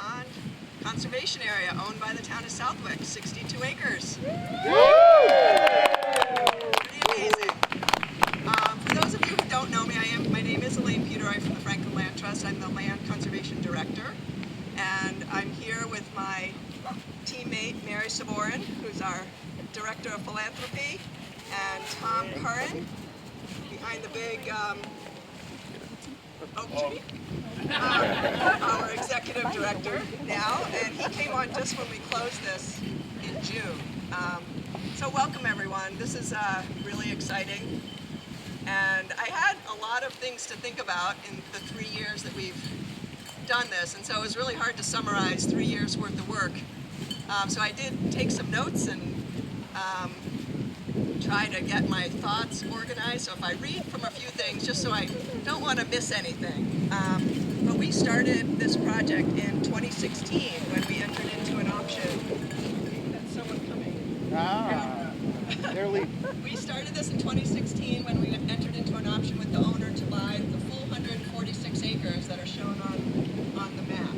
Pond Conservation Area owned by the town of Southwick, 62 acres. Pretty amazing. For those of you who don't know me, my name is Elaine Peteroy from the Franklin Land Trust. I'm the Land Conservation Director, and I'm here with my teammate Mary Savorin, who's our Director of Philanthropy, and Tom Curran behind the big oak tree, our Executive Director now, and he came on just when we closed this in June. So welcome everyone. This is really exciting, and I had a lot of things to think about in the 3 years that we've done this, and so it was really hard to summarize 3 years worth of work. So I did take some notes and try to get my thoughts organized. So if I read from a few things, just so I don't want to miss anything. But we started this project in 2016 when we entered into an option. That's someone coming. They're leaving. We started this in 2016 when we entered into an option with the owner to buy the full 146 acres that are shown on the map.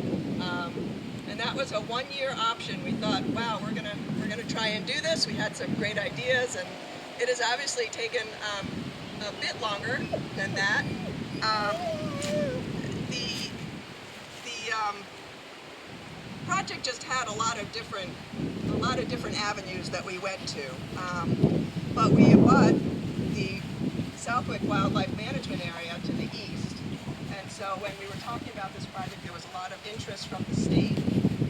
And that was a one-year option. We thought, wow, we're gonna try and do this. We had some great ideas, and it has obviously taken a bit longer than that. The project just had a lot of different avenues that we went to, but we bought the Southwick Wildlife Management Area to the east, and so when we were talking about this project, there was a lot of interest from the state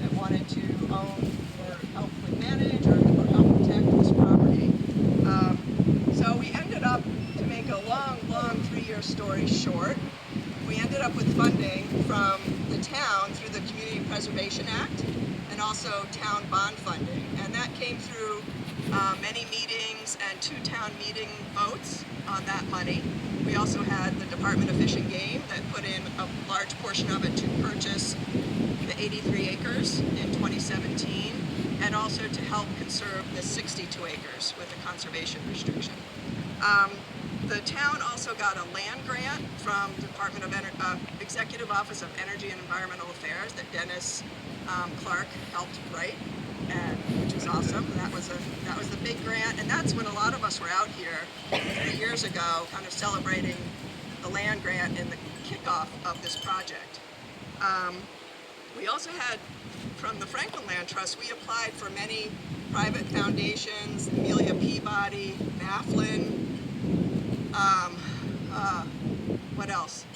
that wanted to own or help with manage or help protect this property. So we ended up, to make a long 3-year story short, we ended up with funding from the town through the Community Preservation Act and also town bond funding. And that came through many meetings and 2 town meeting votes on that money. We also had the Department of Fish and Game that put in a large portion of it to purchase the 83 acres in 2017, and also to help conserve the 62 acres with a conservation restriction. The town also got a land grant from Department of Executive Office of Energy and Environmental Affairs that Dennis Clark helped write, and which was awesome. And that was the big grant, and that's when a lot of us were out here 3 years ago, kind of celebrating the land grant and the kickoff of this project. We also had, from the Franklin Land Trust, we applied for many private foundations, Amelia Peabody, Mafflin, what else?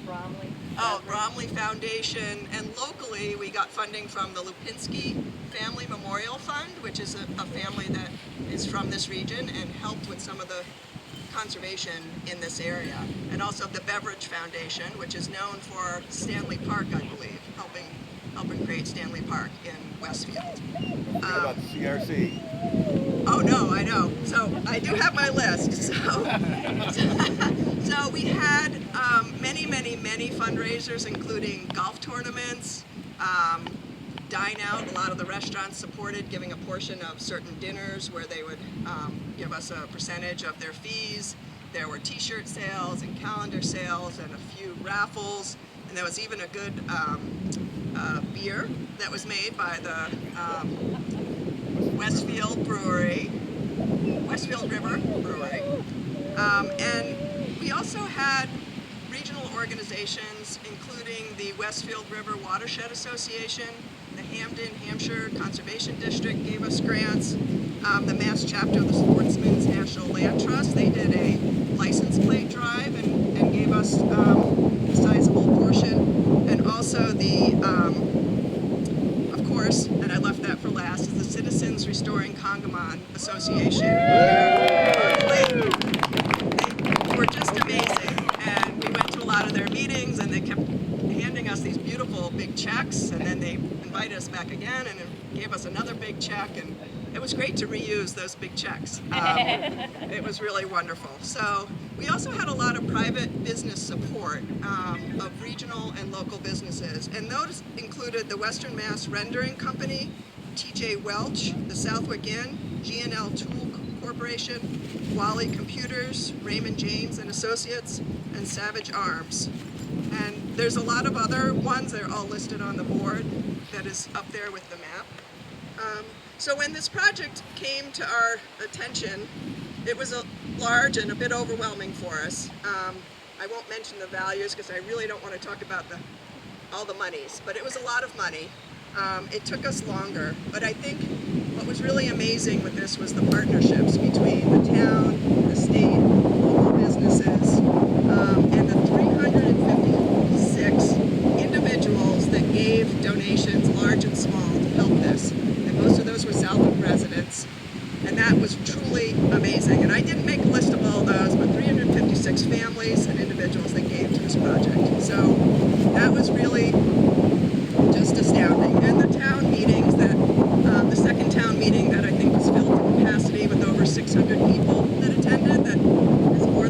Bromley. Oh, Bromley Foundation, and locally we got funding from the Lupinski Family Memorial Fund, which is a family that is from this region and helped with some of the conservation in this area, and also the Beveridge Foundation, which is known for Stanley Park, I believe, helping create Stanley Park in Westfield. What about the CRC? Oh no, I know. So I do have my list. So we had many fundraisers, including golf tournaments, Dine Out. A lot of the restaurants supported giving a portion of certain dinners where they would give us a percentage of their fees. There were t-shirt sales and calendar sales and a few raffles, and there was even a good beer that was made by the Westfield River Brewery. And we also had regional organizations, including the Westfield River Watershed Association, the Hamden, Hampshire Conservation District gave us grants, the Mass chapter of the Sportsmen's National Land Trust, they did a license plate drive and gave us a sizable portion, and also the, of course, and I left that for last, is the Citizens Restoring Congamon Association. They were just amazing, and we went to a lot of their meetings, and they kept handing us these beautiful big checks, and then they invited us back again and gave us another big check, and it was great to reuse those big checks. It was really wonderful. So we also had a lot of private business support of regional and local businesses, and those included the Western Mass Rendering Company, TJ Welch, the Southwick Inn, G&L Tool Corporation, Wally Computers, Raymond James and Associates, and Savage Arms. And There's a lot of other ones that are all listed on the board that is up there with the map. So when this project came to our attention, it was large and a bit overwhelming for us. I won't mention the values because I really don't want to talk about all the monies, but it was a lot of money. It took us longer, but I think what was really amazing with this was the partnerships between the town, the state, local businesses, and the 356 individuals that gave donations, large and small, to help this. And most of those were Southwick residents, and that was truly amazing. And I didn't make a list of all those, but 356 families and individuals that gave to this project. So that was really just astounding. And the town meetings the second town meeting that I think was filled to capacity with over 600 people that attended, that is more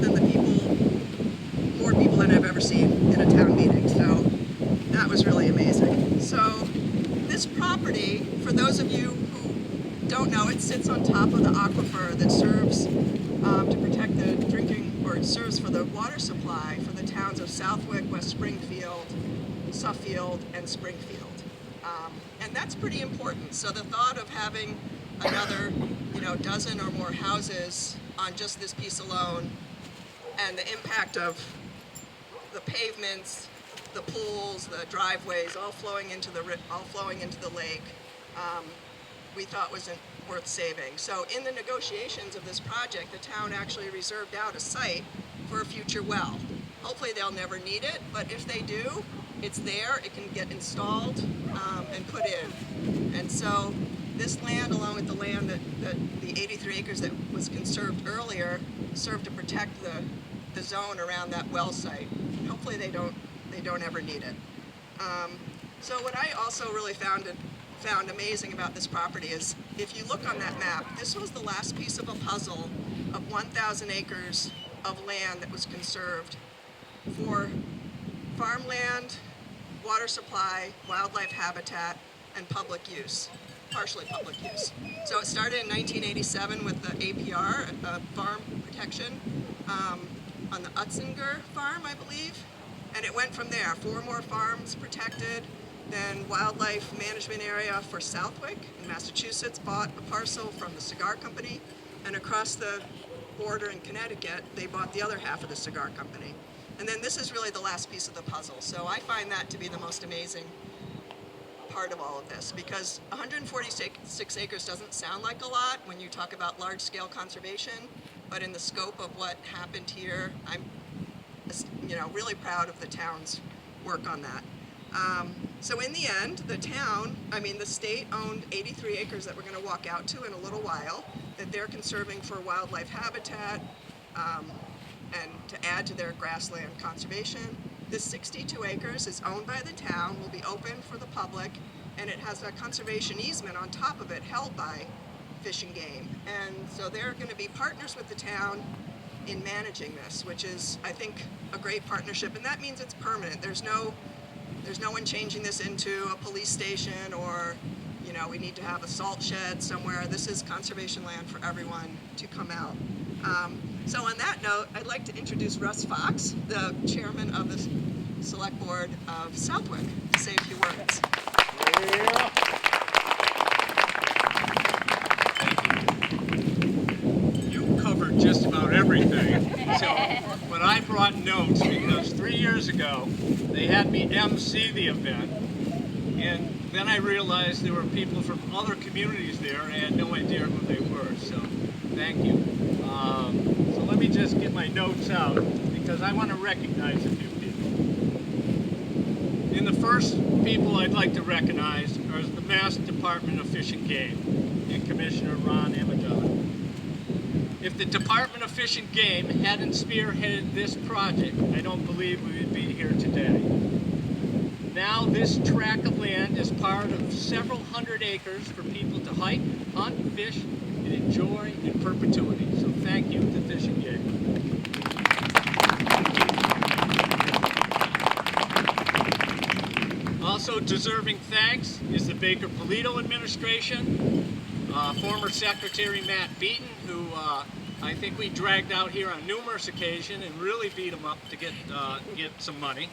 people than I've ever seen in a town meeting. So that was really amazing. So this property, for those of you who don't know, it sits on top of the aquifer that serves to protect the drinking, or it serves for the water supply for the towns of Southwick, West Springfield, Suffield, and Springfield. And that's pretty important. So the thought of having another, dozen or more houses on just this piece alone, and the impact of the pavements, the pools, the driveways, all flowing into the lake, we thought was worth saving. So in the negotiations of this project, the town actually reserved out a site for a future well. Hopefully they'll never need it, but if they do, it's there, it can get installed and put in. And so this land, along with the land that the 83 acres that was conserved earlier, served to protect the zone around that well site. Hopefully they don't ever need it. So what I also really found amazing about this property is, if you look on that map, this was the last piece of a puzzle of 1,000 acres of land that was conserved for farmland, water supply, wildlife habitat, and public use, partially public use. So it started in 1987 with the APR, farm protection, on the Utzinger farm, I believe, and it went from there. 4 more farms protected, then wildlife management area for Southwick in Massachusetts bought a parcel from the cigar company, and across the border in Connecticut, they bought the other half of the cigar company. And then this is really the last piece of the puzzle. So I find that to be the most amazing part of all of this, because 146 acres doesn't sound like a lot when you talk about large-scale conservation, but in the scope of what happened here, I'm really proud of the town's work on that. So in the end, the state owned 83 acres that we're going to walk out to in a little while, that they're conserving for wildlife habitat, and to add to their grassland conservation. This 62 acres is owned by the town, will be open for the public, and it has a conservation easement on top of it held by Fish and Game. And so they're going to be partners with the town in managing this, which is, I think, a great partnership, and that means it's permanent. There's no one changing this into a police station, or we need to have a salt shed somewhere. This is conservation land for everyone to come out. So on that note, I'd like to introduce Russ Fox, the chairman of the Select Board of Southwick, to say a few words. You covered just about everything. But I brought notes because 3 years ago, they had me MC the event, and then I realized there were people from other communities there, and I had no idea who they were, so thank you. So let me just get my notes out, because I want to recognize a few people. And the first people I'd like to recognize are the Mass Department of Fish and Game and Commissioner Ron Amidon. If the Department of Fish and Game hadn't spearheaded this project, I don't believe we would be here today. Now this tract of land is part of several hundred acres for people to hike, hunt, fish, and enjoy in perpetuity. So thank you to Fish and Game. Also deserving thanks is the Baker Polito administration, former Secretary Matt Beaton, who I think we dragged out here on numerous occasions and really beat him up to get some money.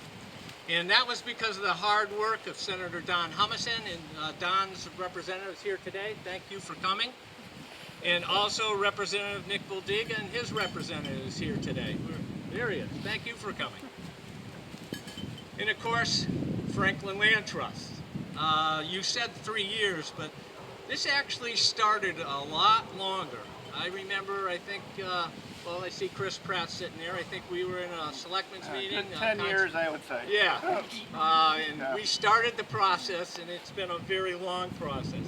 And that was because of the hard work of Senator Don Humison and Don's representatives here today. Thank you for coming. And also Representative Nick Boldiga and his representatives here today. There he is. Thank you for coming. And of course, Franklin Land Trust. You said 3 years, but this actually started a lot longer. I remember, I think, well, I see Chris Pratt sitting there. I think we were in a selectmen's meeting. 10 years, I would say. Yeah, and we started the process, and it's been a very long process.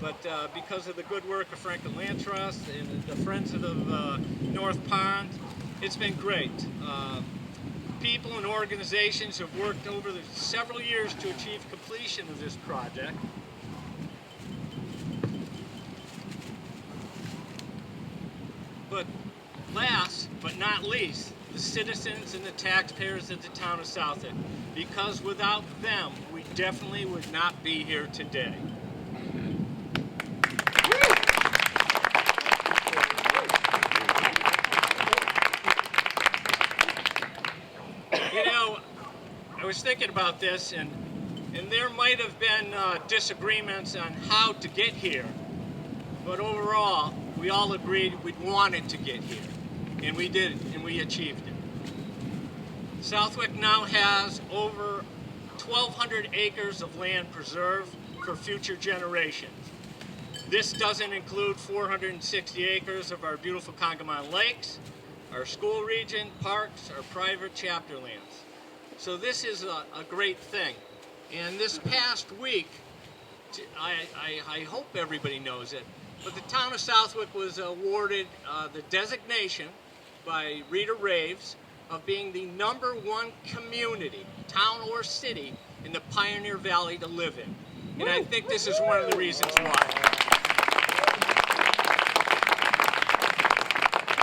But because of the good work of Franklin Land Trust and the Friends of the North Pond, it's been great. People and organizations have worked over the several years to achieve completion of this project. But last but not least, the citizens and the taxpayers of the town of Southwick, because without them, we definitely would not be here today. You know, I was thinking about this, and there might have been disagreements on how to get here, but overall, we all agreed we wanted to get here, and we did it, and we achieved it. Southwick now has over 1,200 acres of land preserved for future generations. This doesn't include 460 acres of our beautiful Congamon Lakes, our school region, parks, our private chapter lands. So this is a great thing. And this past week, I hope everybody knows it, but the town of Southwick was awarded the designation by Rita Raves of being the #1 community, town or city, in the Pioneer Valley to live in. And I think this is one of the reasons why.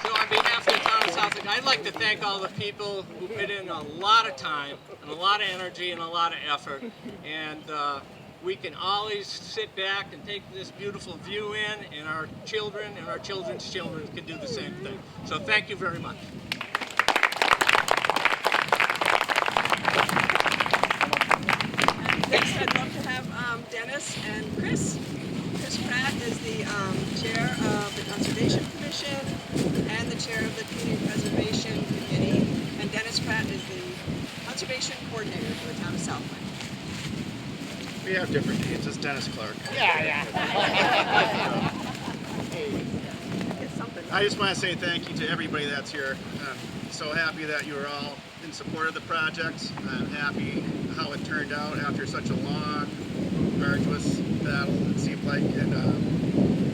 So on behalf of the town of Southwick, I'd like to thank all the people who put in a lot of time and a lot of energy and a lot of effort. And we can always sit back and take this beautiful view in, and our children and our children's children can do the same thing. So thank you very much. Next, I'd love to have Dennis and Chris. Chris Pratt is the chair of the Conservation Commission and the chair of the Community Preservation Committee. And Dennis Pratt is the Conservation Coordinator for the town of Southwick. We have different names. It's Dennis Clark. It's something. I just want to say thank you to everybody that's here. I'm so happy that you are all in support of the project. I'm happy how it turned out after such a long, arduous battle, it seemed like. And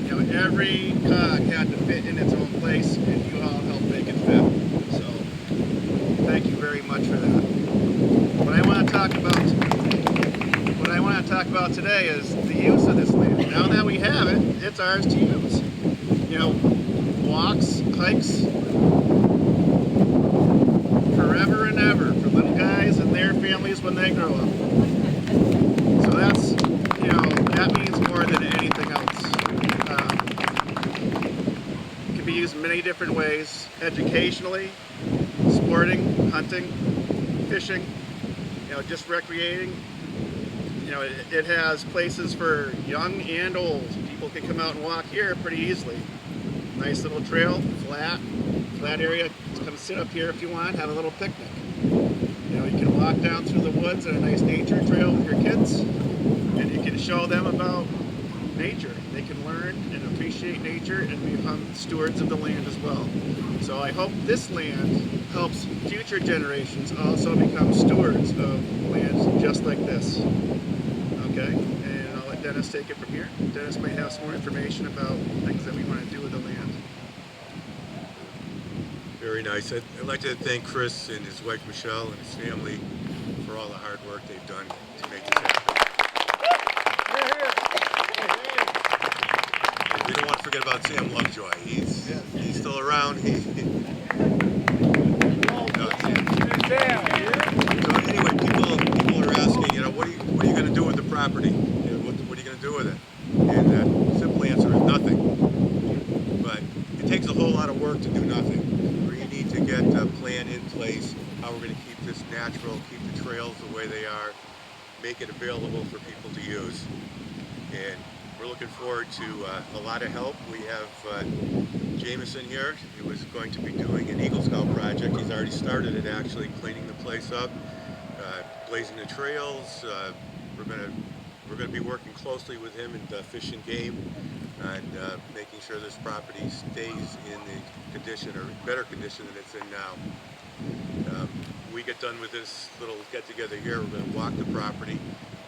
you know, every cog had to fit in its own place, and you all helped make it fit. So thank you very much for that. What I want to talk about today is the use of this land. Now that we have it, it's ours to use. You know, walks, hikes, forever and ever for little guys and their families when they grow up. So that's, you know, that means more than anything else. It can be used in many different ways, educationally, sporting, hunting, fishing, you know, just recreating. You know, it has places for young and old. People can come out and walk here pretty easily. Nice little trail, flat area. Come sit up here if you want, have a little picnic. You know, you can walk down through the woods on a nice nature trail with your kids, and you can show them about nature. They can learn and appreciate nature and become stewards of the land as well. So I hope this land helps future generations also become stewards of lands just like this. Okay, and I'll let Dennis take it from here. Dennis might have some more information about things that we want to do with the land. Very nice. I'd like to thank Chris and his wife Michelle and his family for all the hard work they've done to make this happen. And we don't want to forget about Sam Lovejoy. He's still around. So anyway, people are asking, you know, what are you going to do with the property? You know, what are you going to do with it? And the simple answer is nothing. But it takes a whole lot of work to do nothing. We need to get a plan in place how we're going to keep this natural, keep the trails the way they are, make it available for people to use. And we're looking forward to a lot of help. We have Jameson here, who is going to be doing an Eagle Scout project. He's already started it, actually, cleaning the place up, blazing the trails. We're going to be working closely with him and Fish and Game, and making sure this property stays in the condition, or better condition than it's in now. We get done with this little get-together here, we're going to walk the property,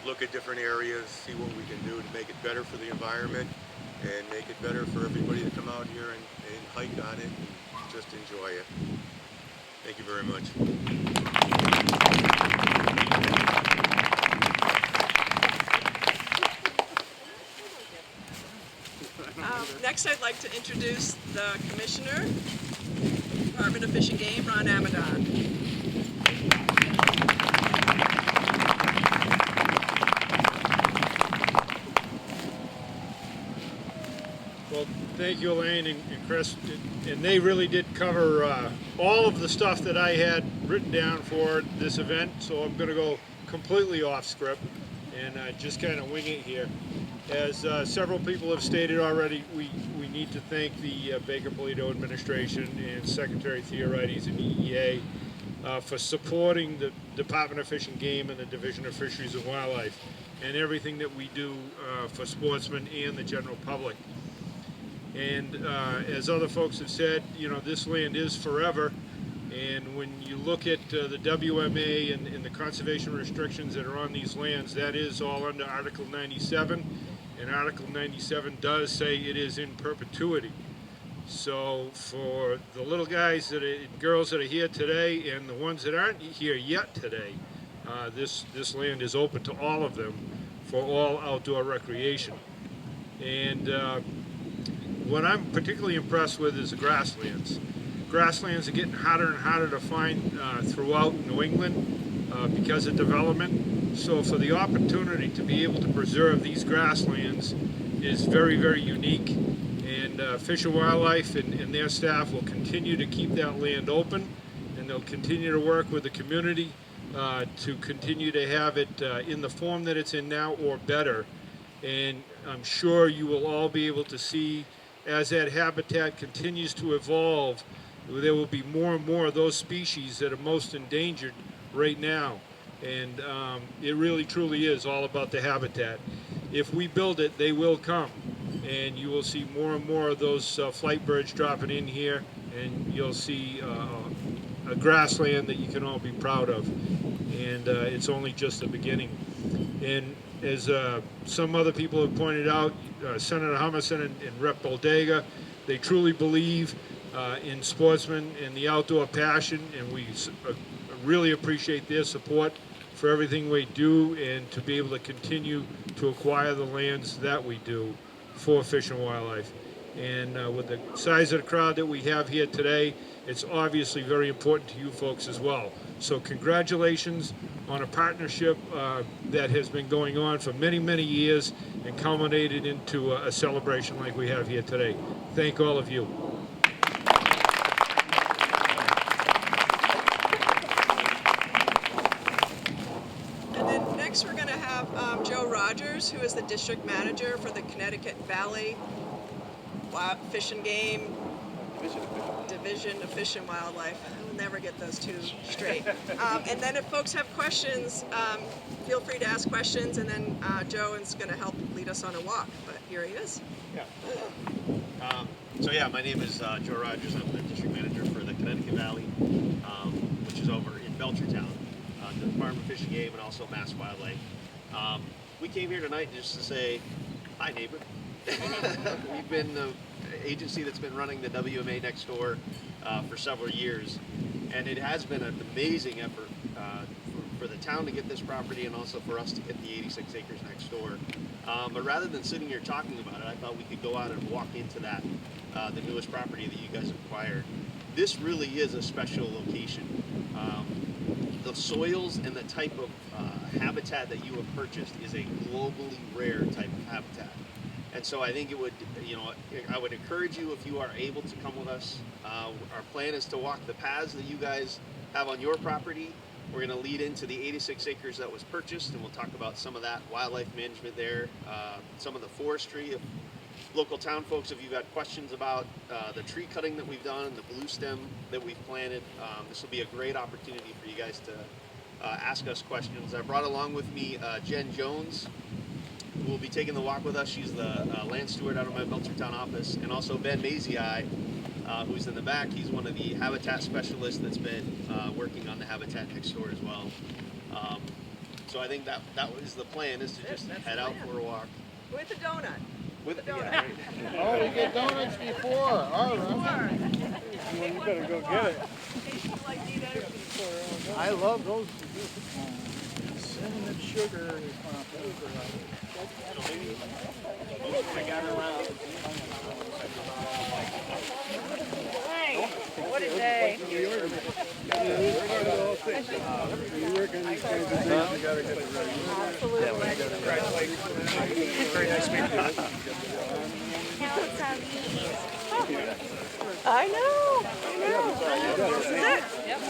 look at different areas, see what we can do to make it better for the environment and make it better for everybody to come out here and hike on it and just enjoy it. Thank you very much. Next, I'd like to introduce the Commissioner, Department of Fish and Game, Ron Amadon. Well, thank you, Elaine and Chris, and they really did cover all of the stuff that I had written down for this event, so I'm going to go completely off script and just kind of wing it here. As several people have stated already, we need to thank the Baker Polito administration and Secretary Theorides and EEA for supporting the Department of Fish and Game and the Division of Fisheries and Wildlife and everything that we do for sportsmen and the general public. And as other folks have said, you know, this land is forever. And when you look at the WMA and the conservation restrictions that are on these lands, that is all under Article 97. And Article 97 does say it is in perpetuity. So for the little guys girls that are here today and the ones that aren't here yet today, this land is open to all of them for all outdoor recreation. And what I'm particularly impressed with is the grasslands. Grasslands are getting harder and harder to find throughout New England because of development. So for the opportunity to be able to preserve these grasslands is very, very unique. And Fish and Wildlife and their staff will continue to keep that land open, and they'll continue to work with the community to continue to have it in the form that it's in now or better. And I'm sure you will all be able to see, as that habitat continues to evolve, there will be more and more of those species that are most endangered right now. And it really truly is all about the habitat. If we build it, they will come. And you will see more and more of those flight birds dropping in here, and you'll see a grassland that you can all be proud of. And it's only just the beginning. And as some other people have pointed out, Senator Hummerson and Rep. Boldega, they truly believe in sportsmen and the outdoor passion, and we really appreciate their support for everything we do and to be able to continue to acquire the lands that we do for Fish and Wildlife. And with the size of the crowd that we have here today, it's obviously very important to you folks as well. So congratulations on a partnership that has been going on for many, many years and culminated into a celebration like we have here today. Thank all of you. And then next we're going to have Joe Rogers, who is the district manager for the Connecticut Valley Fish and Game Division of Fish and Wildlife. I'll never get those two straight. And then if folks have questions, feel free to ask questions, and then Joe is going to help lead us on a walk. But here he is. Yeah. My name is Joe Rogers. I'm the district manager for the Connecticut Valley, which is over in Belchertown, the Department of Fish and Game, and also Mass Wildlife. We came here tonight just to say, hi neighbor. We've been the agency that's been running the WMA next door for several years, and it has been an amazing effort for the town to get this property and also for us to get the 86 acres next door. But rather than sitting here talking about it, I thought we could go out and walk into that, the newest property that you guys have acquired. This really is a special location. The soils and the type of habitat that you have purchased is a globally rare type of habitat. And so I think it would, I would encourage you, if you are able to come with us. Our plan is to walk the paths that you guys have on your property, We're going to lead into the 86 acres that was purchased, and we'll talk about some of that wildlife management there, some of the forestry. If local town folks, if you've got questions about the tree cutting that we've done, the blue stem that we've planted, this will be a great opportunity for you guys to ask us questions. I brought along with me Jen Jones, who will be taking the walk with us. She's the land steward out of my Belchertown office, and also Ben Mazii, who's in the back. He's one of the habitat specialists that's been working on the habitat next door as well. So I think that was the plan, is to just head out for a walk. With a donut. With a donut. yeah, Oh, we get donuts before. All right. You better go get it. I love those. Cinnamon sugar. What a day. Very nice meeting you. I know. This is it. Yep.